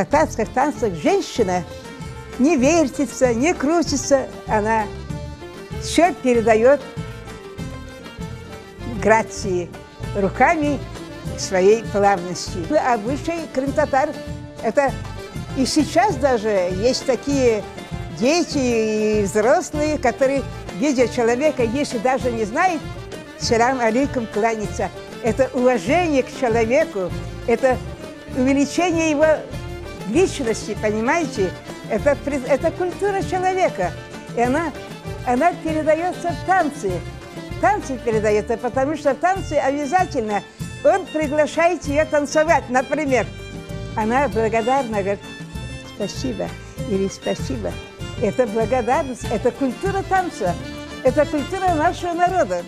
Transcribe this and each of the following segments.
татарских танцах женщина не вертится, не крутится, она все передает грации, руками своей плавности. Обычай крым-татар – это и сейчас даже есть такие дети и взрослые, которые, видя человека, если даже не знают, салам алейкум, кланяться. Это уважение к человеку, это увеличение его личности, понимаете? Это культура человека, и она передается в танцы. Танцы передается, потому что в танцы обязательно он приглашает ее танцевать. Например, она благодарна, говорит, спасибо или спасибо. Это благодарность, это культура танца, это культура нашего народа.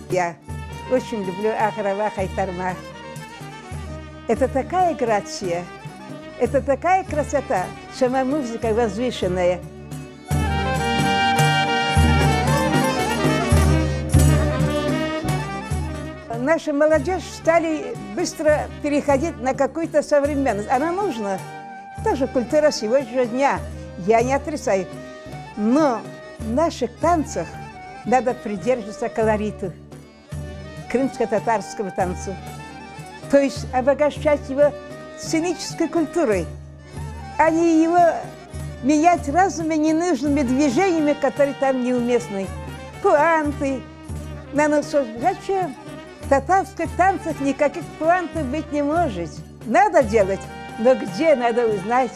Я очень люблю Ахрава Хайтарма. Это такая грация, это такая красота, сама музыка возвышенная. Наша молодежь стали быстро переходить на какую-то современность. Она нужна. Тоже культура сегодняшнего дня, я не отрицаю. Но в наших танцах надо придерживаться колориту крымско-татарского танца. То есть обогащать его сценической культурой, а не его менять разными ненужными движениями, которые там неуместны. Пуанты, наносов. Зачем? В татарских танцах никаких пуантов быть не может. Надо делать, но где надо узнать?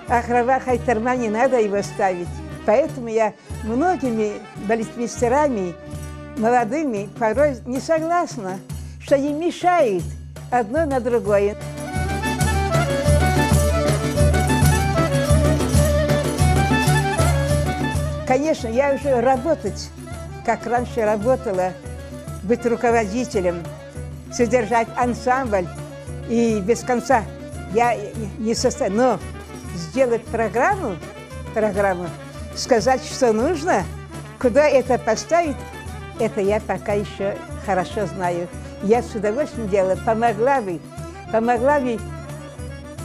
Ахрава Хайтарма не надо его ставить. Поэтому я многими балетмейстерами молодыми порой не согласна, что они мешают одно на другое. Конечно, я уже работать, как раньше работала, быть руководителем, содержать ансамбль и без конца я не состояла. Но сделать программу, сказать, что нужно, куда это поставить, это я пока еще хорошо знаю. Я с удовольствием делала, помогла бы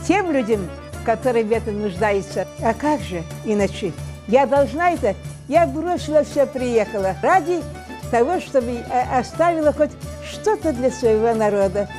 тем людям, которые в этом нуждаются. А как же иначе? Я должна это, я бросила все, приехала ради того, чтобы оставила хоть что-то для своего народа.